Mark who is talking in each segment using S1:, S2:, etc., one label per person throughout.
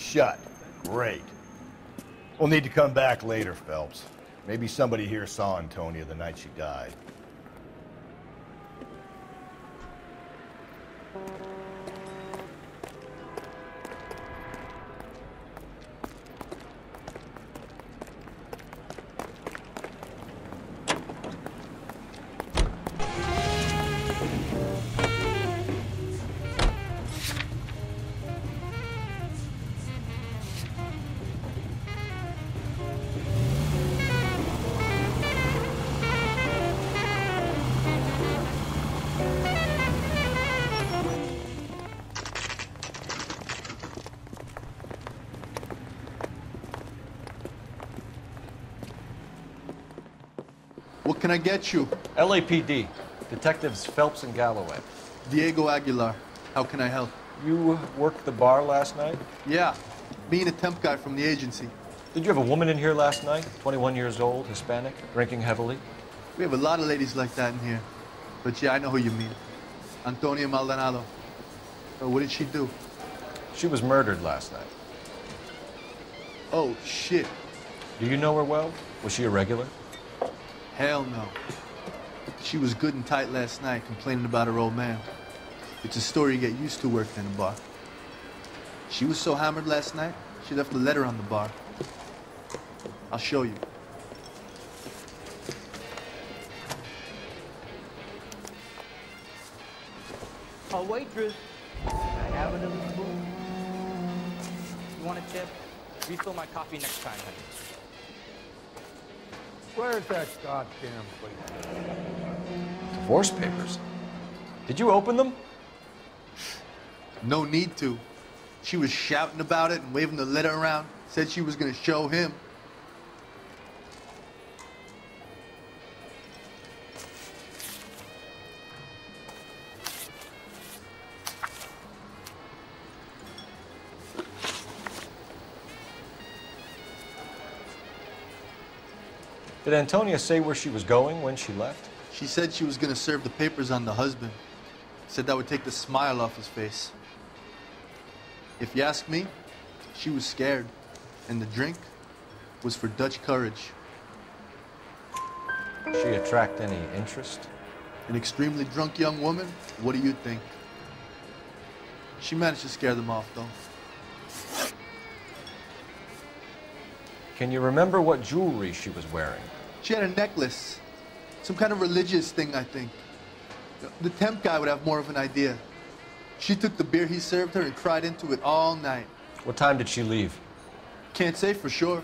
S1: shut. Great. We'll need to come back later, Phelps. Maybe somebody here saw Antonia the night she died.
S2: What can I get you?
S3: LAPD. Detectives Phelps and Galloway.
S2: Diego Aguilar. How can I help?
S3: You worked the bar last night?
S2: Yeah, me and a temp guy from the agency.
S3: Did you have a woman in here last night? 21 years old, Hispanic, drinking heavily?
S2: We have a lot of ladies like that in here. But yeah, I know who you mean. Antonia Maldonado. What did she do?
S3: She was murdered last night.
S2: Oh, shit.
S3: Do you know her well? Was she a regular?
S2: Hell no. She was good and tight last night, complaining about her old man. It's a story you get used to working in a bar. She was so hammered last night, she left a letter on the bar. I'll show you.
S4: A waitress. I have another spoon. You want a tip? Refill my coffee next time, honey.
S5: Where's that goddamn place?
S3: Divorce papers. Did you open them?
S2: No need to. She was shouting about it and waving the letter around. Said she was gonna show him.
S3: Did Antonia say where she was going when she left?
S2: She said she was gonna serve the papers on the husband. Said that would take the smile off his face. If you ask me, she was scared. And the drink was for Dutch courage.
S3: Did she attract any interest?
S2: An extremely drunk young woman? What do you think? She managed to scare them off, though.
S3: Can you remember what jewelry she was wearing?
S2: She had a necklace. Some kind of religious thing, I think. The temp guy would have more of an idea. She took the beer he served her and cried into it all night.
S3: What time did she leave?
S2: Can't say for sure.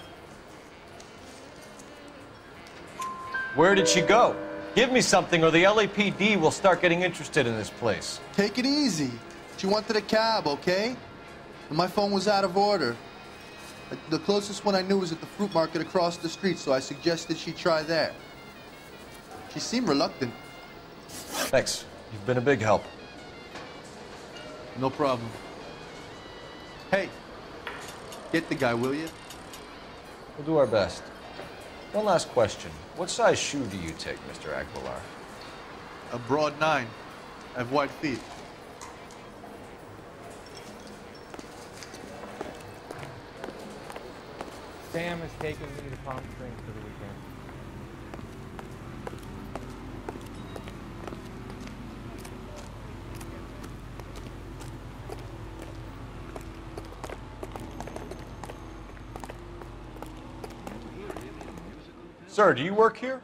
S3: Where did she go? Give me something or the LAPD will start getting interested in this place.
S2: Take it easy. She wanted a cab, okay? And my phone was out of order. The closest one I knew was at the fruit market across the street, so I suggested she try there. She seemed reluctant.
S3: Thanks. You've been a big help.
S2: No problem. Hey, get the guy, will you?
S3: We'll do our best. One last question. What size shoe do you take, Mr. Aguilar?
S2: A broad 9. I have wide feet.
S5: Sam is taking me to Palm Springs for the weekend.
S3: Sir, do you work here?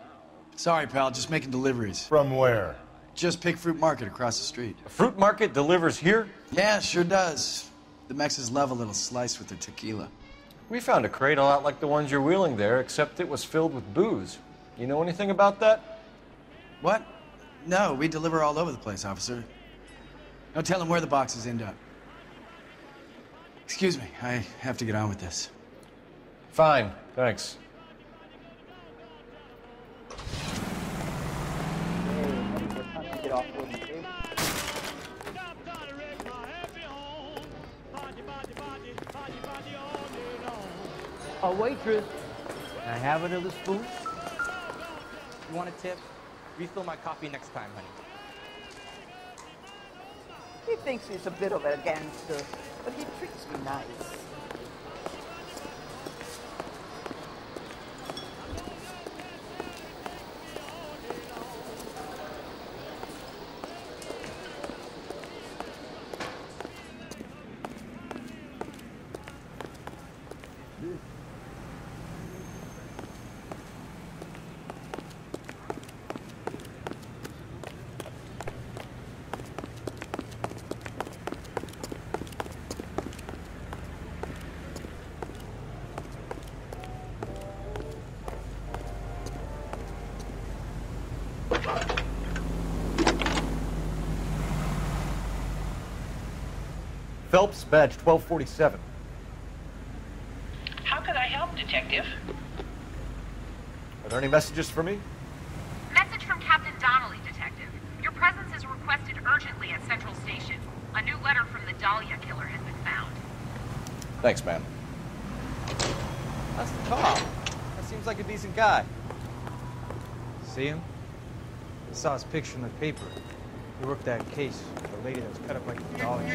S6: Sorry, pal, just making deliveries.
S1: From where?
S6: Just Pig Fruit Market across the street.
S3: A fruit market delivers here?
S6: Yeah, sure does. The Mexes love a little slice with their tequila.
S3: We found a crate a lot like the ones you're wheeling there, except it was filled with booze. You know anything about that?
S6: What? No, we deliver all over the place, officer. Don't tell them where the boxes end up. Excuse me, I have to get on with this.
S3: Fine, thanks.
S4: A waitress. Can I have another spoon? You want a tip? Refill my coffee next time, honey.
S7: He thinks he's a bit of a gangster, but he treats me nice.
S3: Phelps, badge 1247.
S7: How can I help, Detective?
S3: Are there any messages for me?
S8: Message from Captain Donnelly, Detective. Your presence is requested urgently at Central Station. A new letter from the Dahlia killer has been found.
S3: Thanks, man.
S5: That's the cop. That seems like a decent guy. See him? I saw his picture in the paper. He worked that case with the lady that was cut up like a dolly.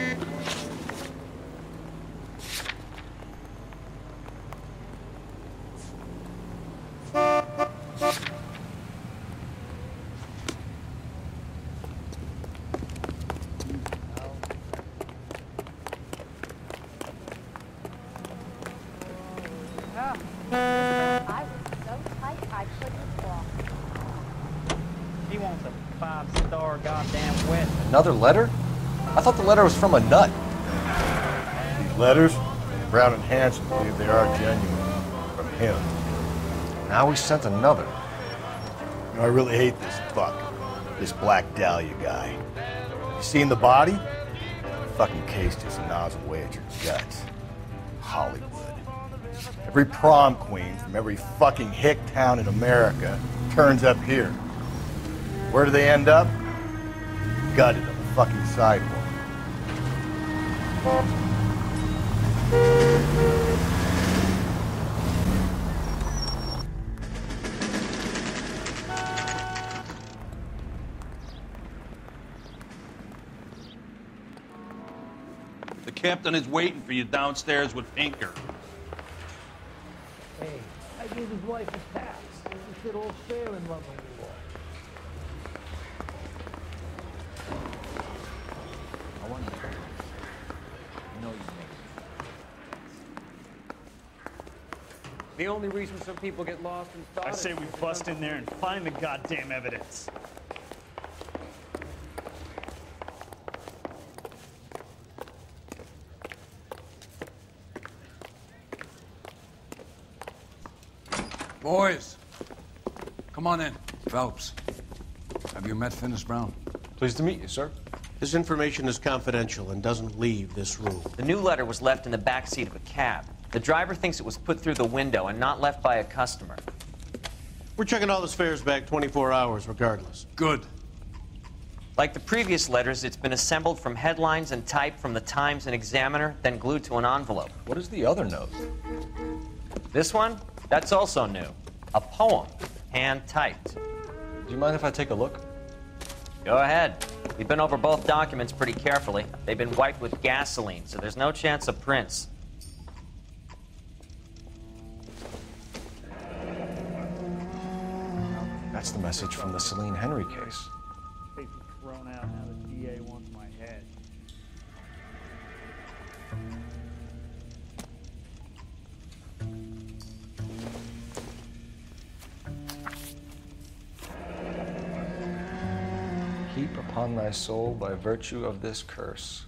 S9: I was so tight I couldn't walk.
S4: He wants a 5-star goddamn wet.
S3: Another letter? I thought the letter was from a nut.
S1: These letters, Brown and Hanson believe they are genuine. From him.
S3: Now he sent another.
S1: You know, I really hate this fuck. This Black Dahlia guy. You seen the body? The fucking case just gnaws away at your guts. Hollywood. Every prom queen from every fucking hick town in America turns up here. Where do they end up? Gutted on the fucking sidewalk.
S10: The captain is waiting for you downstairs with Pinker.
S4: Hey, I gave his wife a tax. We should all share in love and war.
S3: I want to know you
S5: The only reason some people get lost in thought
S11: I say we bust in there and find the goddamn evidence.
S12: Boys, come on in. Phelps, have you met Finis Brown?
S3: Pleased to meet you, sir.
S13: This information is confidential and doesn't leave this room.
S14: The new letter was left in the back seat of a cab. The driver thinks it was put through the window and not left by a customer.
S13: We're checking all the fares back 24 hours regardless.
S12: Good.
S14: Like the previous letters, it's been assembled from headlines and typed from the Times and Examiner, then glued to an envelope.
S3: What is the other note?
S14: This one? That's also new. A poem, hand-typed.
S3: Do you mind if I take a look?
S14: Go ahead. We've been over both documents pretty carefully. They've been wiped with gasoline, so there's no chance of prints.
S3: That's the message from the Celine Henry case.
S11: Case was thrown out, now the DA wants my head.
S3: Heap upon thy soul by virtue of this curse.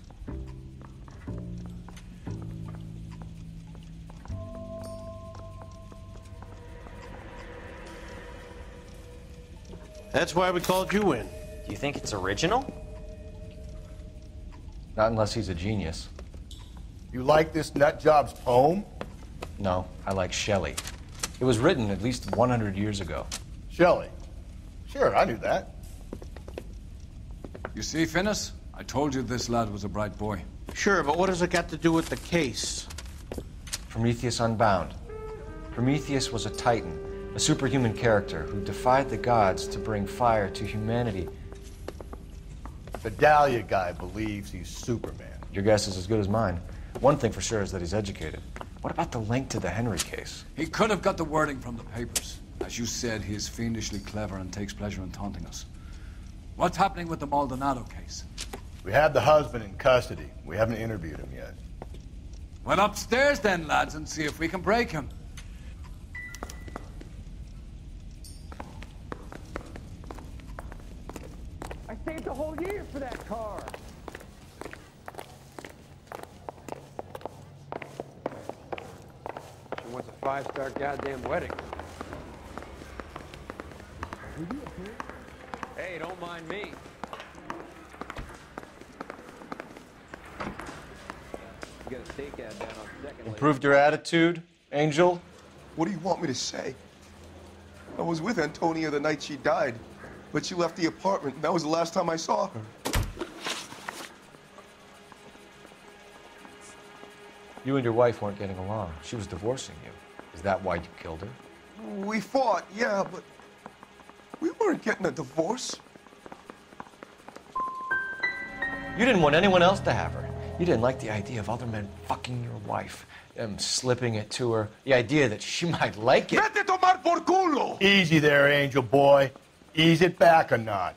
S13: That's why we called you in.
S14: Do you think it's original?
S3: Not unless he's a genius.
S1: You like this nutjob's poem?
S3: No, I like Shelley. It was written at least 100 years ago.
S1: Shelley. Sure, I knew that.
S12: You see, Finis? I told you this lad was a bright boy.
S13: Sure, but what has it got to do with the case?
S3: Prometheus Unbound. Prometheus was a titan, a superhuman character who defied the gods to bring fire to humanity.
S1: The Dahlia guy believes he's Superman.
S3: Your guess is as good as mine. One thing for sure is that he's educated. What about the link to the Henry case?
S12: He could have got the wording from the papers. As you said, he is fiendishly clever and takes pleasure in taunting us. What's happening with the Maldonado case?
S1: We have the husband in custody. We haven't interviewed him yet.
S12: Well, upstairs then, lads, and see if we can break him.
S4: I saved a whole year for that car.
S7: She wants a 5-star goddamn wedding. Hey, don't mind me. You got a stakeout down on second.
S3: Improved your attitude, Angel?
S15: What do you want me to say? I was with Antonia the night she died, but she left the apartment, and that was the last time I saw her.
S3: You and your wife weren't getting along. She was divorcing you. Is that why you killed her?
S15: We fought, yeah, but we weren't getting a divorce.
S3: You didn't want anyone else to have her. You didn't like the idea of other men fucking your wife, slipping it to her, the idea that she might like it.
S15: Vete tomar por culo!
S1: Easy there, Angel boy. Ease it back a notch.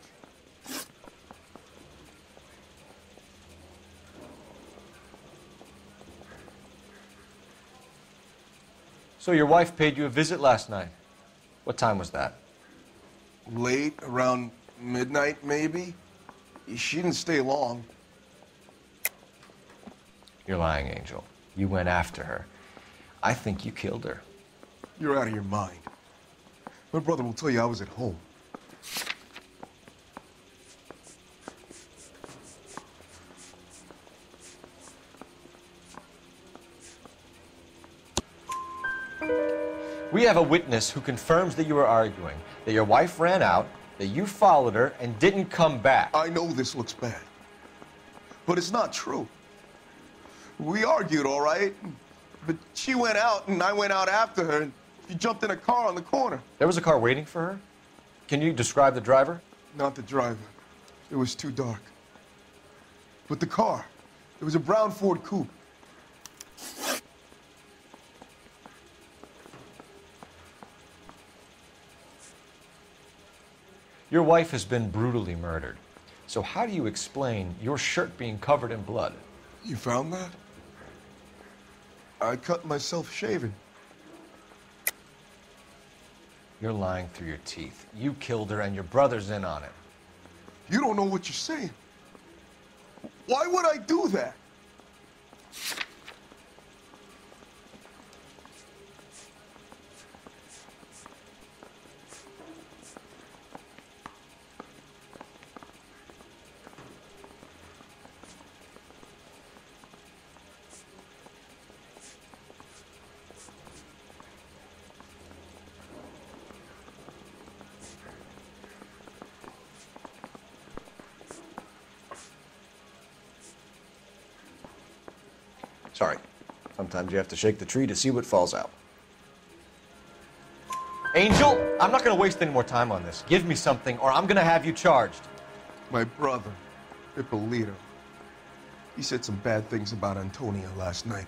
S3: So your wife paid you a visit last night. What time was that?
S15: Late, around midnight, maybe. She didn't stay long.
S3: You're lying, Angel. You went after her. I think you killed her.
S15: You're out of your mind. My brother will tell you I was at home.
S3: We have a witness who confirms that you were arguing, that your wife ran out, that you followed her and didn't come back.
S15: I know this looks bad, but it's not true. We argued, all right, but she went out and I went out after her and she jumped in a car on the corner.
S3: There was a car waiting for her? Can you describe the driver?
S15: Not the driver. It was too dark. But the car, it was a brown Ford coupe.
S3: Your wife has been brutally murdered. So how do you explain your shirt being covered in blood?
S15: You found that? I cut myself shaving.
S3: You're lying through your teeth. You killed her and your brother's in on it.
S15: You don't know what you're saying. Why would I do that?
S3: Sorry. Sometimes you have to shake the tree to see what falls out. Angel, I'm not going to waste any more time on this. Give me something or I'm going to have you charged.
S15: My brother, Ippolito, he said some bad things about Antonia last night.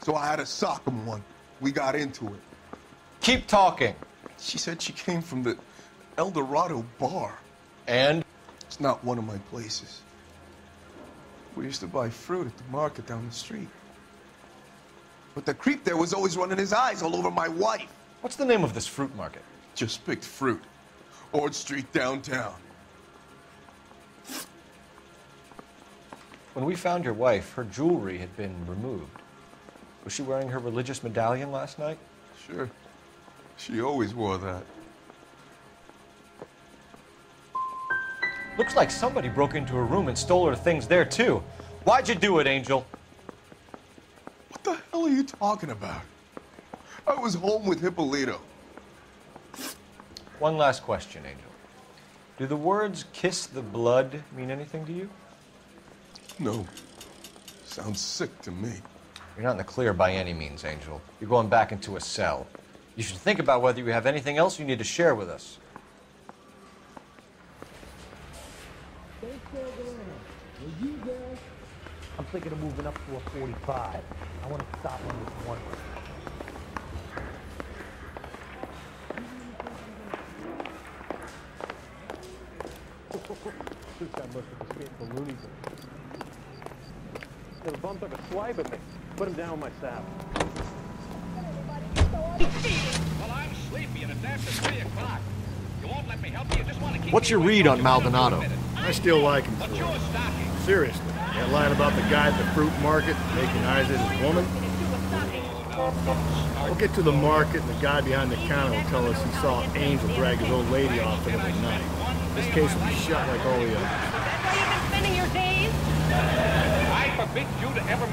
S15: So I had to sock him one. We got into it.
S3: Keep talking.
S15: She said she came from the El Dorado bar.
S3: And?
S15: It's not one of my places. We used to buy fruit at the market down the street. But the creep there was always running his eyes all over my wife.
S3: What's the name of this fruit market?
S15: Just picked fruit. Ord Street downtown.
S3: When we found your wife, her jewelry had been removed. Was she wearing her religious medallion last night?
S15: Sure. She always wore that.
S3: Looks like somebody broke into her room and stole her things there, too. Why'd you do it, Angel?
S15: What the hell are you talking about? I was home with Hippolito.
S3: One last question, Angel. Do the words kiss the blood mean anything to you?
S15: No. Sounds sick to me.
S3: You're not in the clear by any means, Angel. You're going back into a cell. You should think about whether you have anything else you need to share with us.
S4: I'm thinking of moving up to a 45. I want to stop on this one.
S7: This guy must have escaped the Looney Bin. The bum took a swipe at me.
S16: Put him down with my staff.
S17: Well, I'm sleepy and it's after 3 o'clock. You won't let me help you. You just want to keep
S18: What's your read on Maldonado?
S19: I still like him for it. Seriously, that line about the guy at the fruit market making eyes at his woman? We'll get to the market and the guy behind the counter will tell us he saw Angel drag his old lady off into the night. This case will be shut like all the others.
S17: That's how you've been spending your days? I forbid you to ever